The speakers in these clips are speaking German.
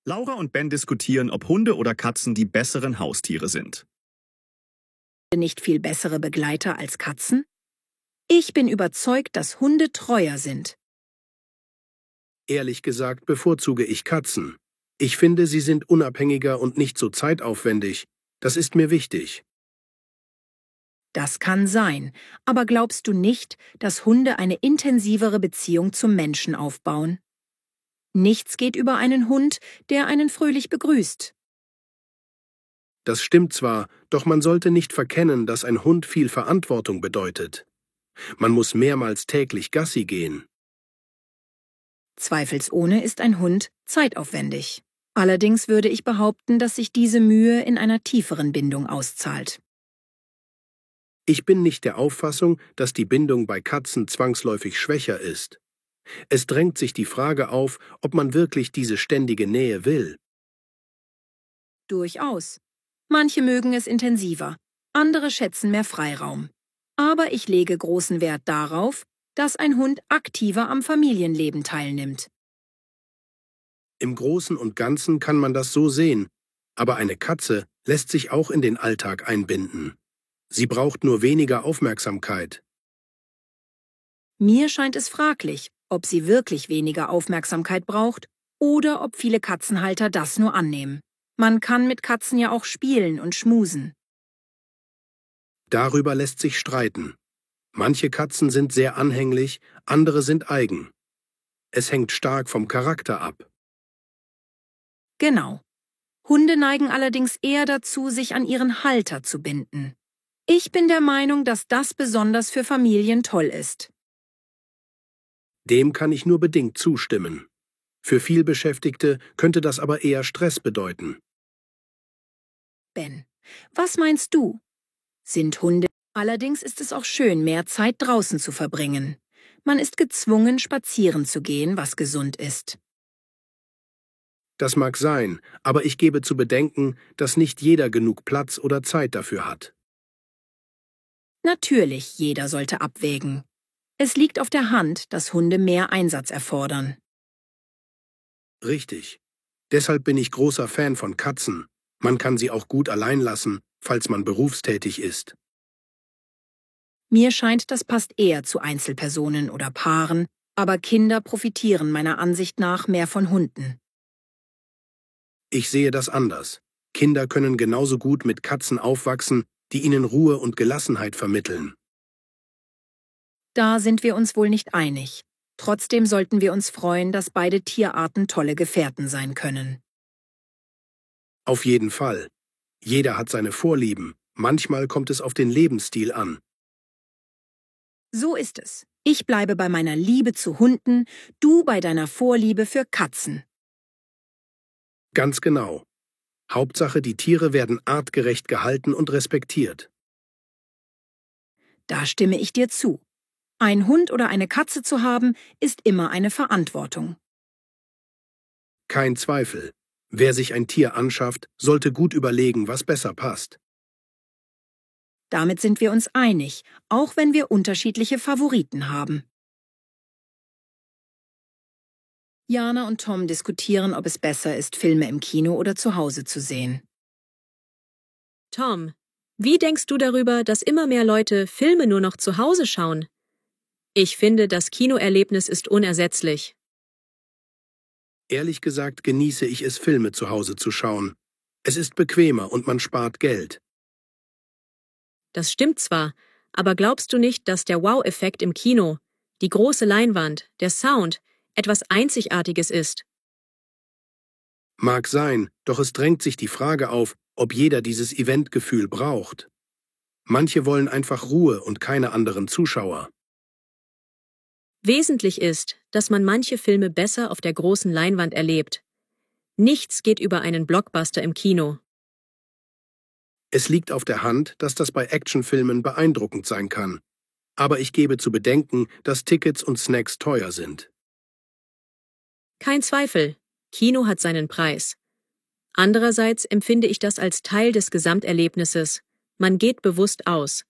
Laura und Ben diskutieren, ob Hunde oder Katzen die besseren Haustiere sind. Nicht viel bessere Begleiter als Katzen? Ich bin überzeugt, dass Hunde treuer sind. Ehrlich gesagt bevorzuge ich Katzen. Ich finde, sie sind unabhängiger und nicht so zeitaufwendig. Das ist mir wichtig. Das kann sein, aber glaubst du nicht, dass Hunde eine intensivere Beziehung zum Menschen aufbauen? Nichts geht über einen Hund, der einen fröhlich begrüßt. Das stimmt zwar, doch man sollte nicht verkennen, dass ein Hund viel Verantwortung bedeutet. Man muss mehrmals täglich Gassi gehen. Zweifelsohne ist ein Hund zeitaufwendig. Allerdings würde ich behaupten, dass sich diese Mühe in einer tieferen Bindung auszahlt. Ich bin nicht der Auffassung, dass die Bindung bei Katzen zwangsläufig schwächer ist. Es drängt sich die Frage auf, ob man wirklich diese ständige Nähe will. Durchaus. Manche mögen es intensiver, andere schätzen mehr Freiraum. Aber ich lege großen Wert darauf, dass ein Hund aktiver am Familienleben teilnimmt. Im Großen und Ganzen kann man das so sehen, aber eine Katze lässt sich auch in den Alltag einbinden. Sie braucht nur weniger Aufmerksamkeit. Mir scheint es fraglich, ob sie wirklich weniger Aufmerksamkeit braucht oder ob viele Katzenhalter das nur annehmen. Man kann mit Katzen ja auch spielen und schmusen. Darüber lässt sich streiten. Manche Katzen sind sehr anhänglich, andere sind eigen. Es hängt stark vom Charakter ab. Genau. Hunde neigen allerdings eher dazu, sich an ihren Halter zu binden. Ich bin der Meinung, dass das besonders für Familien toll ist. Dem kann ich nur bedingt zustimmen. Für vielbeschäftigte könnte das aber eher Stress bedeuten. Ben, was meinst du? Sind Hunde? Allerdings ist es auch schön, mehr Zeit draußen zu verbringen. Man ist gezwungen, spazieren zu gehen, was gesund ist. Das mag sein, aber ich gebe zu bedenken, dass nicht jeder genug Platz oder Zeit dafür hat. Natürlich, jeder sollte abwägen. Es liegt auf der Hand, dass Hunde mehr Einsatz erfordern. Richtig. Deshalb bin ich großer Fan von Katzen. Man kann sie auch gut allein lassen, falls man berufstätig ist. Mir scheint, das passt eher zu Einzelpersonen oder Paaren, aber Kinder profitieren meiner Ansicht nach mehr von Hunden. Ich sehe das anders. Kinder können genauso gut mit Katzen aufwachsen, die ihnen Ruhe und Gelassenheit vermitteln. Da sind wir uns wohl nicht einig. Trotzdem sollten wir uns freuen, dass beide Tierarten tolle Gefährten sein können. Auf jeden Fall. Jeder hat seine Vorlieben. Manchmal kommt es auf den Lebensstil an. So ist es. Ich bleibe bei meiner Liebe zu Hunden, du bei deiner Vorliebe für Katzen. Ganz genau. Hauptsache, die Tiere werden artgerecht gehalten und respektiert. Da stimme ich dir zu. Ein Hund oder eine Katze zu haben, ist immer eine Verantwortung. Kein Zweifel. Wer sich ein Tier anschafft, sollte gut überlegen, was besser passt. Damit sind wir uns einig, auch wenn wir unterschiedliche Favoriten haben. Jana und Tom diskutieren, ob es besser ist, Filme im Kino oder zu Hause zu sehen. Tom, wie denkst du darüber, dass immer mehr Leute Filme nur noch zu Hause schauen? Ich finde, das Kinoerlebnis ist unersetzlich. Ehrlich gesagt genieße ich es, Filme zu Hause zu schauen. Es ist bequemer und man spart Geld. Das stimmt zwar, aber glaubst du nicht, dass der Wow-Effekt im Kino, die große Leinwand, der Sound, etwas Einzigartiges ist? Mag sein, doch es drängt sich die Frage auf, ob jeder dieses Eventgefühl braucht. Manche wollen einfach Ruhe und keine anderen Zuschauer. Wesentlich ist, dass man manche Filme besser auf der großen Leinwand erlebt. Nichts geht über einen Blockbuster im Kino. Es liegt auf der Hand, dass das bei Actionfilmen beeindruckend sein kann. Aber ich gebe zu bedenken, dass Tickets und Snacks teuer sind. Kein Zweifel, Kino hat seinen Preis. Andererseits empfinde ich das als Teil des Gesamterlebnisses. Man geht bewusst aus.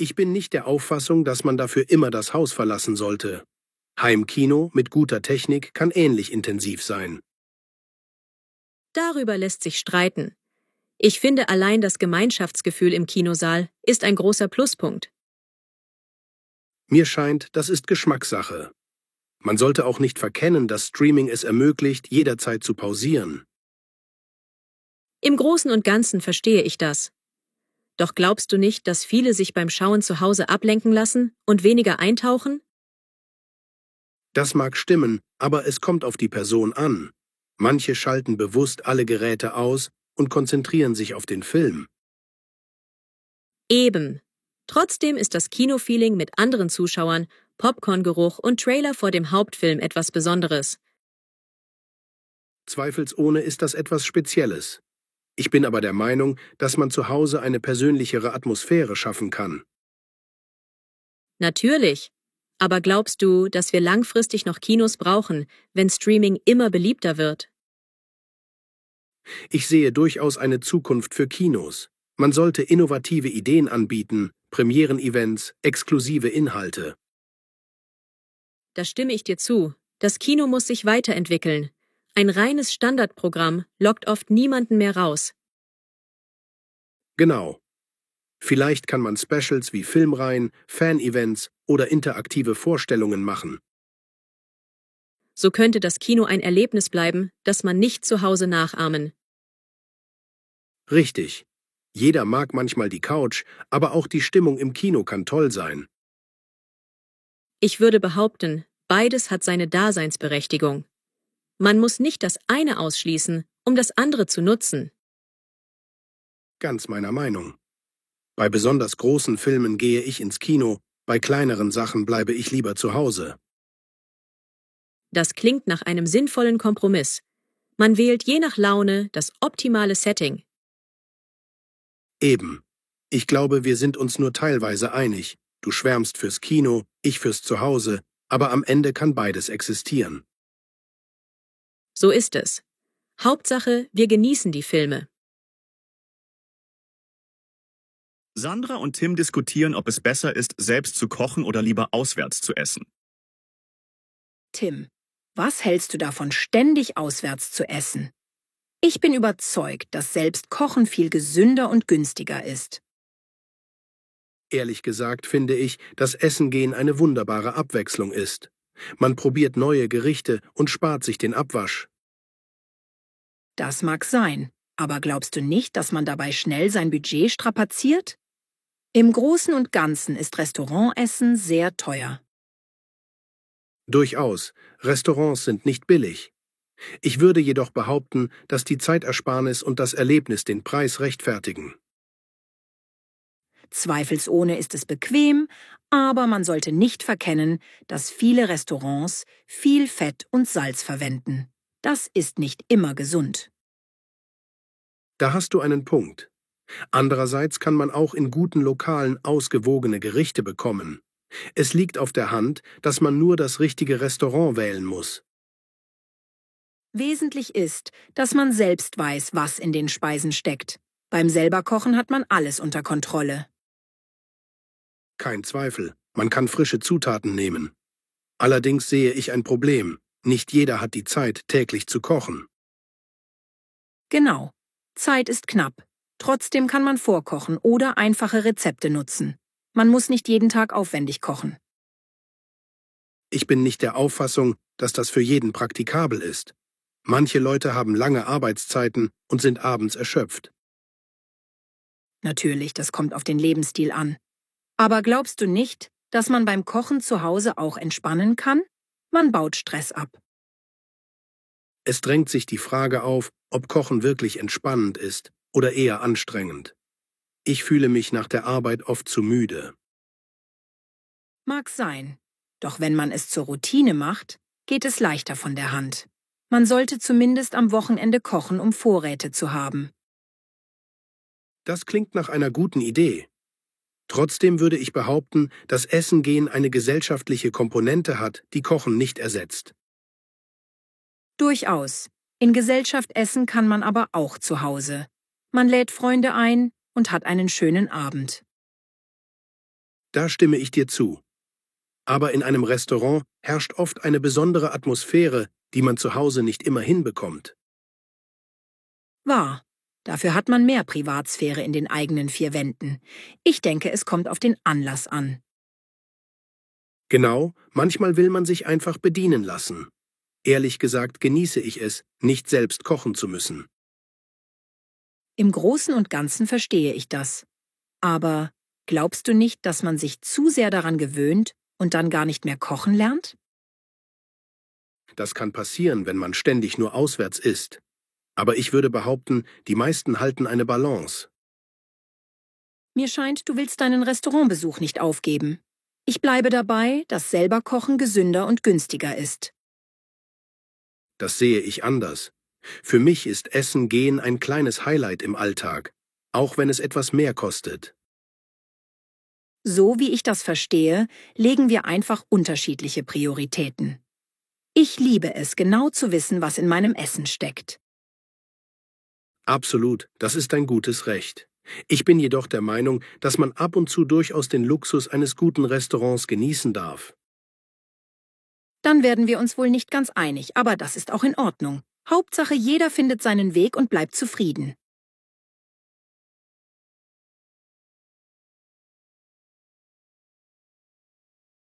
Ich bin nicht der Auffassung, dass man dafür immer das Haus verlassen sollte. Heimkino mit guter Technik kann ähnlich intensiv sein. Darüber lässt sich streiten. Ich finde, allein das Gemeinschaftsgefühl im Kinosaal ist ein großer Pluspunkt. Mir scheint, das ist Geschmackssache. Man sollte auch nicht verkennen, dass Streaming es ermöglicht, jederzeit zu pausieren. Im Großen und Ganzen verstehe ich das. Doch glaubst du nicht, dass viele sich beim Schauen zu Hause ablenken lassen und weniger eintauchen? Das mag stimmen, aber es kommt auf die Person an. Manche schalten bewusst alle Geräte aus und konzentrieren sich auf den Film. Eben. Trotzdem ist das Kinofeeling mit anderen Zuschauern, Popcorngeruch und Trailer vor dem Hauptfilm etwas Besonderes. Zweifelsohne ist das etwas Spezielles. Ich bin aber der Meinung, dass man zu Hause eine persönlichere Atmosphäre schaffen kann. Natürlich. Aber glaubst du, dass wir langfristig noch Kinos brauchen, wenn Streaming immer beliebter wird? Ich sehe durchaus eine Zukunft für Kinos. Man sollte innovative Ideen anbieten, Premieren-Events, exklusive Inhalte. Da stimme ich dir zu. Das Kino muss sich weiterentwickeln. Ein reines Standardprogramm lockt oft niemanden mehr raus. Genau. Vielleicht kann man Specials wie Filmreihen, Fan-Events oder interaktive Vorstellungen machen. So könnte das Kino ein Erlebnis bleiben, das man nicht zu Hause nachahmen. Richtig. Jeder mag manchmal die Couch, aber auch die Stimmung im Kino kann toll sein. Ich würde behaupten, beides hat seine Daseinsberechtigung. Man muss nicht das eine ausschließen, um das andere zu nutzen. Ganz meiner Meinung. Bei besonders großen Filmen gehe ich ins Kino, bei kleineren Sachen bleibe ich lieber zu Hause. Das klingt nach einem sinnvollen Kompromiss. Man wählt je nach Laune das optimale Setting. Eben. Ich glaube, wir sind uns nur teilweise einig. Du schwärmst fürs Kino, ich fürs Zuhause, aber am Ende kann beides existieren. So ist es. Hauptsache, wir genießen die Filme. Sandra und Tim diskutieren, ob es besser ist, selbst zu kochen oder lieber auswärts zu essen. Tim, was hältst du davon, ständig auswärts zu essen? Ich bin überzeugt, dass selbst Kochen viel gesünder und günstiger ist. Ehrlich gesagt finde ich, dass Essen gehen eine wunderbare Abwechslung ist. Man probiert neue Gerichte und spart sich den Abwasch. Das mag sein, aber glaubst du nicht, dass man dabei schnell sein Budget strapaziert? Im Großen und Ganzen ist Restaurantessen sehr teuer. Durchaus, Restaurants sind nicht billig. Ich würde jedoch behaupten, dass die Zeitersparnis und das Erlebnis den Preis rechtfertigen. Zweifelsohne ist es bequem, aber man sollte nicht verkennen, dass viele Restaurants viel Fett und Salz verwenden. Das ist nicht immer gesund. Da hast du einen Punkt. Andererseits kann man auch in guten Lokalen ausgewogene Gerichte bekommen. Es liegt auf der Hand, dass man nur das richtige Restaurant wählen muss. Wesentlich ist, dass man selbst weiß, was in den Speisen steckt. Beim Selberkochen hat man alles unter Kontrolle. Kein Zweifel, man kann frische Zutaten nehmen. Allerdings sehe ich ein Problem. Nicht jeder hat die Zeit, täglich zu kochen. Genau. Zeit ist knapp. Trotzdem kann man vorkochen oder einfache Rezepte nutzen. Man muss nicht jeden Tag aufwendig kochen. Ich bin nicht der Auffassung, dass das für jeden praktikabel ist. Manche Leute haben lange Arbeitszeiten und sind abends erschöpft. Natürlich, das kommt auf den Lebensstil an. Aber glaubst du nicht, dass man beim Kochen zu Hause auch entspannen kann? Man baut Stress ab. Es drängt sich die Frage auf, ob Kochen wirklich entspannend ist oder eher anstrengend. Ich fühle mich nach der Arbeit oft zu müde. Mag sein. Doch wenn man es zur Routine macht, geht es leichter von der Hand. Man sollte zumindest am Wochenende kochen, um Vorräte zu haben. Das klingt nach einer guten Idee. Trotzdem würde ich behaupten, dass Essen gehen eine gesellschaftliche Komponente hat, die Kochen nicht ersetzt. Durchaus. In Gesellschaft essen kann man aber auch zu Hause. Man lädt Freunde ein und hat einen schönen Abend. Da stimme ich dir zu. Aber in einem Restaurant herrscht oft eine besondere Atmosphäre, die man zu Hause nicht immer hinbekommt. Wahr. Dafür hat man mehr Privatsphäre in den eigenen vier Wänden. Ich denke, es kommt auf den Anlass an. Genau, manchmal will man sich einfach bedienen lassen. Ehrlich gesagt genieße ich es, nicht selbst kochen zu müssen. Im Großen und Ganzen verstehe ich das. Aber glaubst du nicht, dass man sich zu sehr daran gewöhnt und dann gar nicht mehr kochen lernt? Das kann passieren, wenn man ständig nur auswärts isst. Aber ich würde behaupten, die meisten halten eine Balance. Mir scheint, du willst deinen Restaurantbesuch nicht aufgeben. Ich bleibe dabei, dass selber Kochen gesünder und günstiger ist. Das sehe ich anders. Für mich ist Essen gehen ein kleines Highlight im Alltag, auch wenn es etwas mehr kostet. So wie ich das verstehe, legen wir einfach unterschiedliche Prioritäten. Ich liebe es, genau zu wissen, was in meinem Essen steckt. Absolut, das ist ein gutes Recht. Ich bin jedoch der Meinung, dass man ab und zu durchaus den Luxus eines guten Restaurants genießen darf. Dann werden wir uns wohl nicht ganz einig, aber das ist auch in Ordnung. Hauptsache, jeder findet seinen Weg und bleibt zufrieden.